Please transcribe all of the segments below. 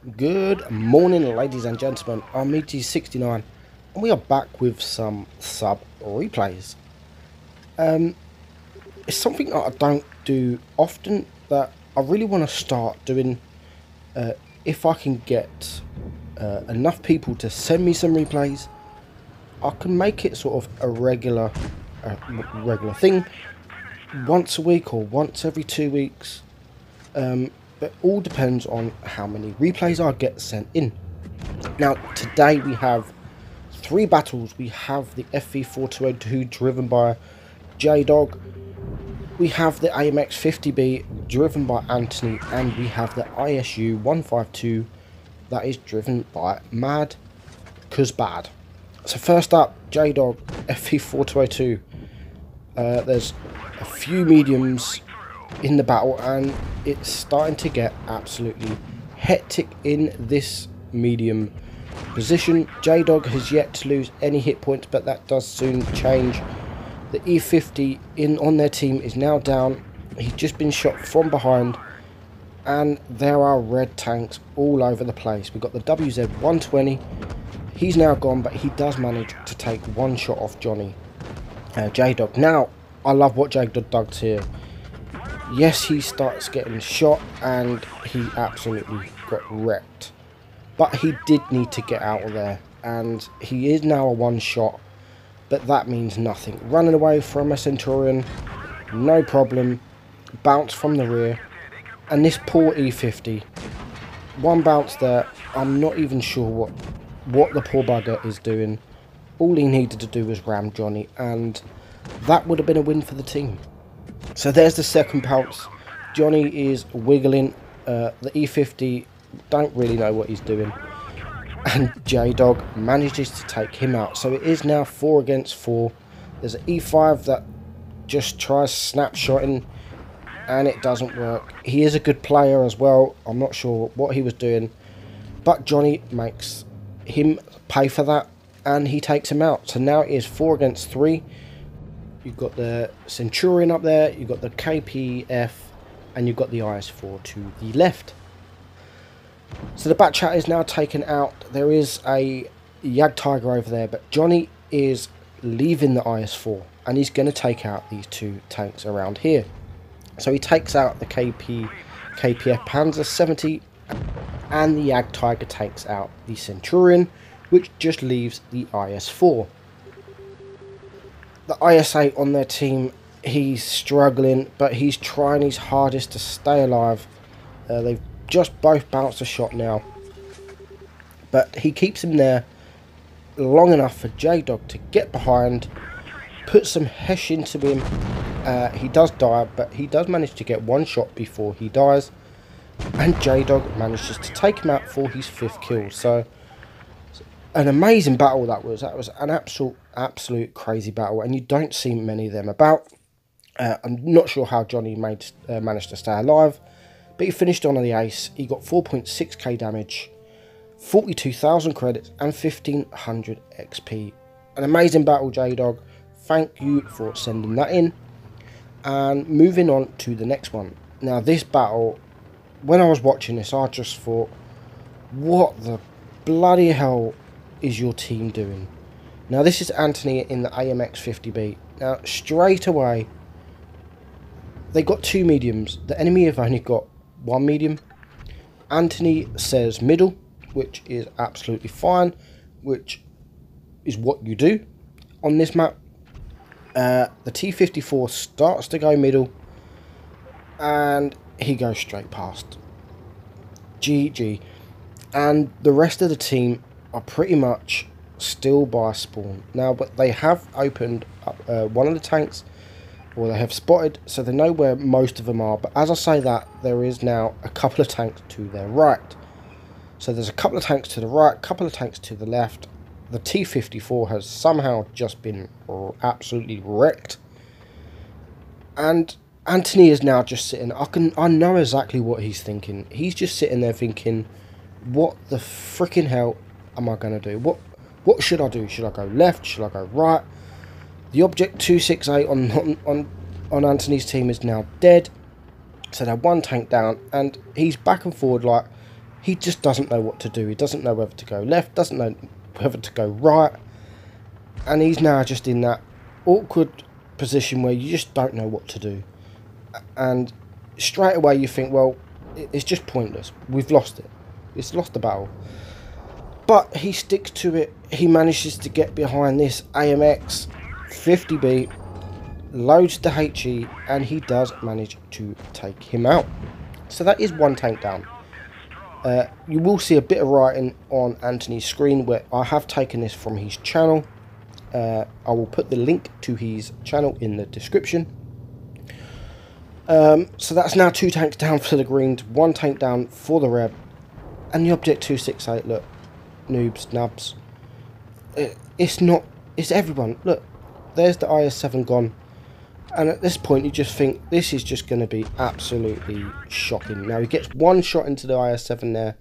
Good morning, ladies and gentlemen. I'm Meadsyreplays, and we are back with some sub replays. It's something that I don't do often, but I really want to start doing. If I can get enough people to send me some replays, I can make it sort of a regular thing, once a week or once every 2 weeks. But all depends on how many replays I get sent in. Now, today we have 3 battles. We have the FV4202 driven by J-Dog. We have the AMX 50B driven by Anthony. And we have the ISU 152 that is driven by Mad, cause bad. So first up, J-Dog, FV4202. There's a few mediums in the battle, and it's starting to get absolutely hectic in this medium position. J-Dog has yet to lose any hit points, but that does soon change. The E50 on their team is now down. He's just been shot from behind, and there are red tanks all over the place. We've got the WZ 120. He's now gone, but he does manage to take one shot off Johnny. J-Dog. Now, I love what J-Dog does here. Yes, he starts getting shot, and he absolutely got wrecked. But he did need to get out of there, and he is now a one shot, but that means nothing. Running away from a Centurion, no problem. Bounce from the rear, and this poor E50, one bounce there. I'm not even sure what the poor bugger is doing. All he needed to do was ram Johnny, and that would have been a win for the team. So there's the second bounce. Johnny is wiggling. The E50 don't really know what he's doing, and J-Dog manages to take him out. So it is now 4 against 4. There's an E5 that just tries snapshotting, and it doesn't work. He is a good player as well. I'm not sure what he was doing, but Johnny makes him pay for that, and he takes him out. So now it is 4 against 3. You've got the Centurion up there, you've got the KPF, and you've got the IS4 to the left. So the back chat is now taken out. There is a Jagdtiger over there, but Johnny is leaving the IS4, and he's going to take out these 2 tanks around here. So he takes out the KPF Panzer 70, and the Jagdtiger takes out the Centurion, which just leaves the IS4. The IS8 on their team, he's struggling, but he's trying his hardest to stay alive. They've just both bounced a shot now, but he keeps him there long enough for J-Dog to get behind, put some hesh into him. He does die, but he does manage to get one shot before he dies, and J-Dog manages to take him out for his 5th kill. So an amazing battle that was. That was an absolute crazy battle, and you don't see many of them about. I'm not sure how Johnny managed to stay alive, but he finished on the ace. He got 4.6k damage, 42,000 credits, and 1500 XP. An amazing battle, J-Dog. Thank you for sending that in. And moving on to the next one. Now, this battle, when I was watching this, I just thought, what the bloody hell is your team doing? Now, this is Anthony in the AMX 50B. Now, straight away, they got 2 mediums. The enemy have only got 1 medium. Anthony says middle, which is absolutely fine, which is what you do on this map. The T-54 starts to go middle, and he goes straight past. GG. And the rest of the team are pretty much still by spawn now, but they have opened up one of the tanks, or they have spotted, so they know where most of them are. But as I say that, there is now a couple of tanks to their right. So there's a couple of tanks to the right, a couple of tanks to the left. The T-54 has somehow just been absolutely wrecked, and Anthony is now just sitting. I know exactly what he's thinking. He's just sitting there thinking, what the freaking hell am I going to do? What should I do? Should I go left? Should I go right? The Object 268 on Anthony's team is now dead. So they're 1 tank down, and he's back and forward like, he just doesn't know what to do. He doesn't know whether to go left, doesn't know whether to go right, and he's now just in that awkward position where you just don't know what to do. And straight away you think, well, it's just pointless. We've lost it. It's lost the battle. But he sticks to it. He manages to get behind this AMX 50B, loads the HE, and he does manage to take him out. So that is one tank down. You will see a bit of writing on Anthony's screen where I have taken this from his channel. I will put the link to his channel in the description. So that's now 2 tanks down for the Greens, 1 tank down for the Red, and the Object 268. Look, noobs, nubs. It's everyone. Look, there's the IS-7 gone. And at this point, you just think, this is just going to be absolutely shocking. Now, he gets 1 shot into the IS-7 there.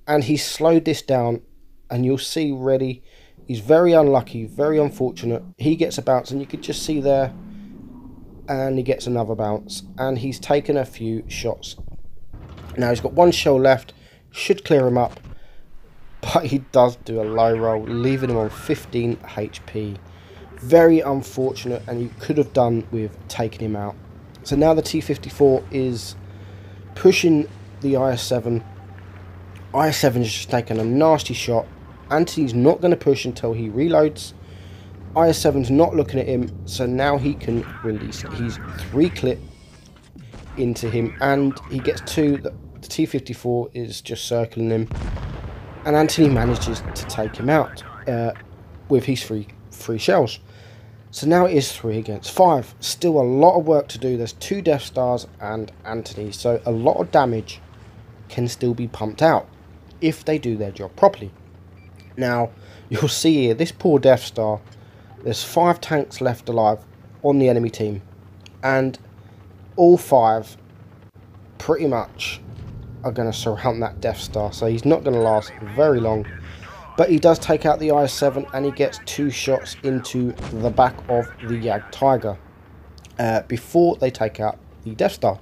And he's slowed this down. And you'll see Reddy, he's very unlucky, very unfortunate. He gets a bounce, and you could just see there. And he gets another bounce. And he's taken a few shots. Now, he's got 1 shell left. Should clear him up. But he does do a low roll, leaving him on 15 HP. Very unfortunate, and you could have done with taking him out. So now the T-54 is pushing the IS-7. IS-7 has just taken a nasty shot. Anthony's not going to push until he reloads. IS-7's not looking at him, so now he can release. He's 3 clip into him, and he gets 2. The T-54 is just circling him, and Anthony manages to take him out with his 3 shells. So now it is 3 against 5. Still a lot of work to do. There's 2 Death Stars and Anthony. So a lot of damage can still be pumped out if they do their job properly. Now, you'll see here, this poor Death Star, there's 5 tanks left alive on the enemy team. And all 5 pretty much are going to surround that Death Star. So he's not going to last very long. But he does take out the IS-7, and he gets 2 shots into the back of the Yag Tiger before they take out the Death Star.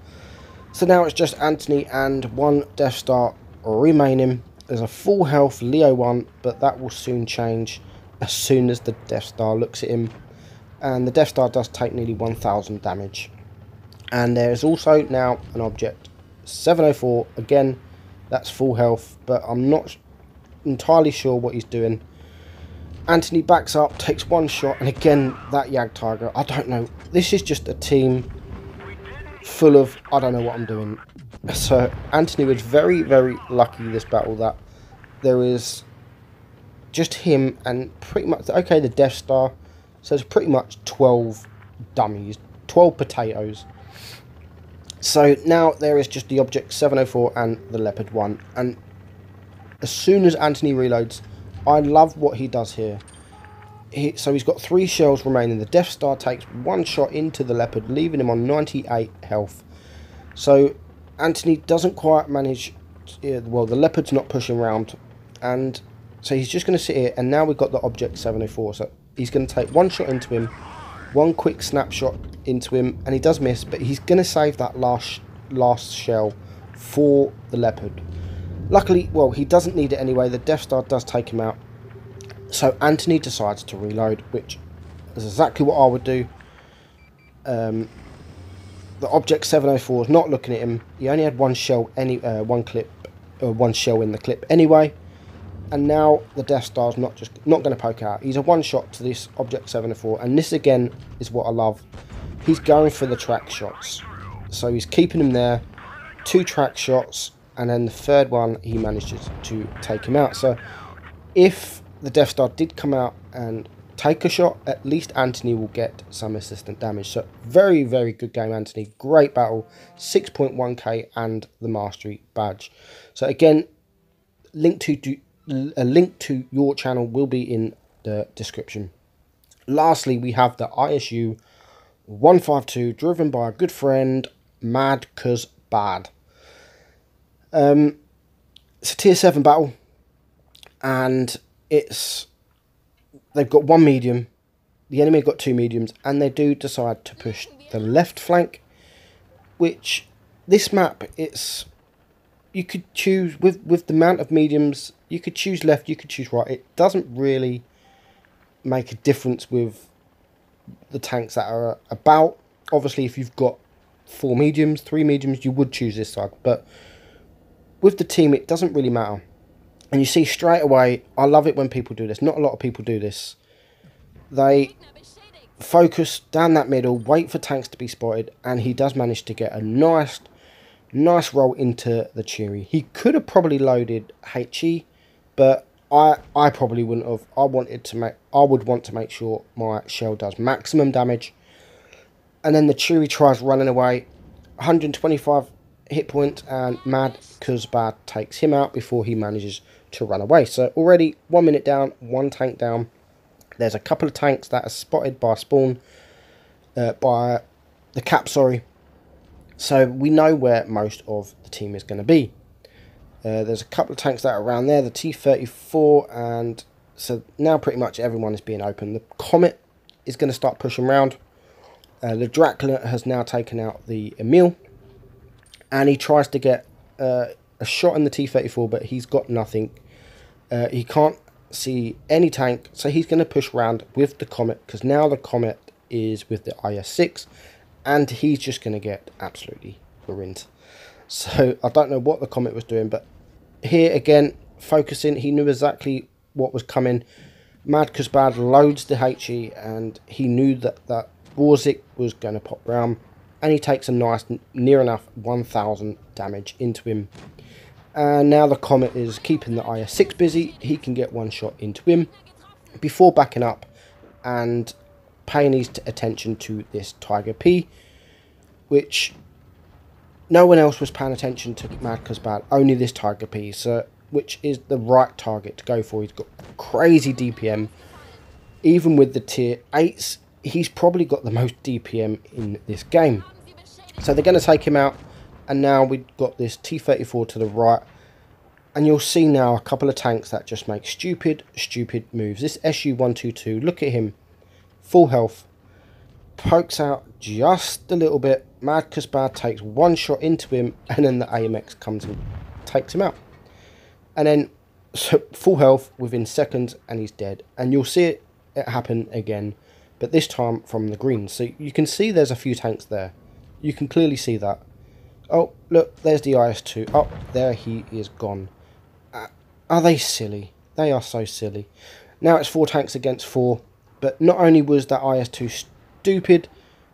So now it's just Anthony and 1 Death Star remaining. There's a full health Leo 1, but that will soon change as soon as the Death Star looks at him. And the Death Star does take nearly 1,000 damage. And there is also now an Object 704. Again, that's full health, but I'm not entirely sure what he's doing. Anthony backs up, takes 1 shot, and again that Yag Tiger, I don't know, this is just a team full of I don't know what I'm doing. So Anthony was very, very lucky this battle that there is just him and pretty much, okay, the Death Star, so it's pretty much 12 dummies, 12 potatoes. So now there is just the Object 704 and the Leopard 1, and as soon as Anthony reloads, I love what he does here. So he's got 3 shells remaining. The Death Star takes 1 shot into the Leopard, leaving him on 98 health. So Anthony doesn't quite manage. Well, the Leopard's not pushing around, and so he's just going to sit here. And now we've got the Object 704. So he's going to take 1 shot into him, 1 quick snapshot into him, and he does miss. But he's going to save that last shell for the Leopard. Luckily, well, he doesn't need it anyway. The Death Star does take him out. So Anthony decides to reload, which is exactly what I would do. The Object 704 is not looking at him. He only had 1 shell, 1 shell in the clip anyway. And now the Death Star's not going to poke out. He's a 1 shot to this Object 704, and this again is what I love. He's going for the track shots, so he's keeping him there. 2 track shots. And then the 3rd one, he manages to take him out. So if the Death Star did come out and take a shot, at least Anthony will get some assistant damage. So very, very good game, Anthony. Great battle. 6.1k and the Mastery badge. So again, a link to your channel will be in the description. Lastly, we have the ISU 152, driven by a good friend, Mad Cuz Bad. It's a tier 7 battle, and they've got 1 medium, the enemy have got 2 mediums, and they do decide to push the left flank, which this map, it's you could choose, with the amount of mediums, you could choose left, you could choose right. It doesn't really make a difference with the tanks that are about. Obviously, if you've got 4 mediums, 3 mediums, you would choose this side. But with the team, it doesn't really matter. And you see straight away, I love it when people do this. Not a lot of people do this. They focus down that middle, wait for tanks to be spotted, and he does manage to get a nice roll into the Cheery. He could have probably loaded HE, but I probably wouldn't have. I would want to make sure my shell does maximum damage. And then the Cheery tries running away, 125 hit points, and Meadsyreplays takes him out before he manages to run away. So already 1 minute down, 1 tank down. There's a couple of tanks that are spotted by spawn, by the cap, sorry. So we know where most of the team is going to be. There's a couple of tanks that are around there, the T-34, and so now pretty much everyone is being open. The Comet is going to start pushing around. The Dracula has now taken out the Emil, and he tries to get a shot in the T-34, but he's got nothing. He can't see any tank, so he's going to push around with the Comet, because now the Comet is with the IS-6, and he's just going to get absolutely ruined. So I don't know what the Comet was doing, but here again, focusing, he knew exactly what was coming. Meadsyreplays loads the HE, and he knew that that Warzik was going to pop round, and he takes a nice, near enough 1000 damage into him. And now the Comet is keeping the IS-6 busy. He can get 1 shot into him before backing up and paying his attention to this Tiger P, which no one else was paying attention to Meadsyreplays, only this Tiger P, so, which is the right target to go for. He's got crazy DPM. Even with the tier 8s, he's probably got the most DPM in this game. So they're going to take him out, and now we've got this T-34 to the right, and you'll see now a couple of tanks that just make stupid moves. This SU-122, look at him, full health, pokes out just a little bit. Meadsyreplays takes 1 shot into him, and then the AMX comes and takes him out. And then so full health within seconds, and he's dead. And you'll see it happen again, but this time from the green. So you can see there's a few tanks there. You can clearly see that. Oh, look, there's the IS-2. Oh, there he is gone. Are they silly? They are so silly. Now it's 4 tanks against 4. But not only was that IS-2 stupid,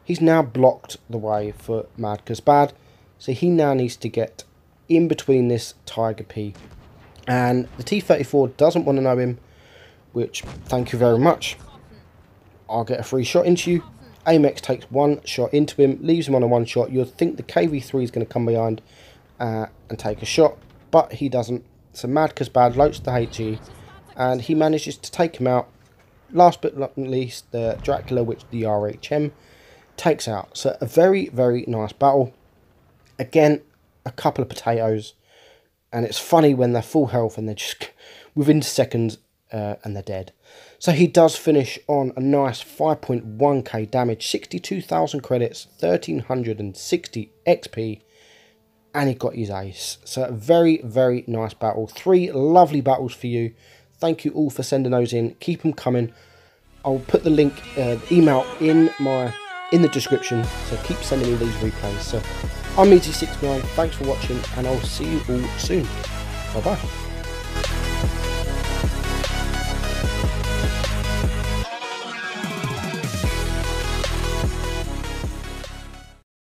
he's now blocked the way for Meadsyreplays. So he now needs to get in between this Tiger P. And the T-34 doesn't want to know him, which, thank you very much. I'll get a free shot into you. AMX takes 1 shot into him, leaves him on a 1 shot. You'll think the KV-3 is going to come behind and take a shot, but he doesn't. So Meadsyreplays loads the HE, and he manages to take him out. Last but not least, the Dracula, which the RHM takes out. So a very, very nice battle. Again, a couple of potatoes, and it's funny when they're full health and they're just within seconds and they're dead. So he does finish on a nice 5.1k damage, 62,000 credits, 1360 XP, and he got his ace. So a very, very nice battle. 3 lovely battles for you. Thank you all for sending those in. Keep them coming. I'll put the link, email in the description. So keep sending me these replays. So I'm Meadsy69. Thanks for watching, and I'll see you all soon. Bye bye.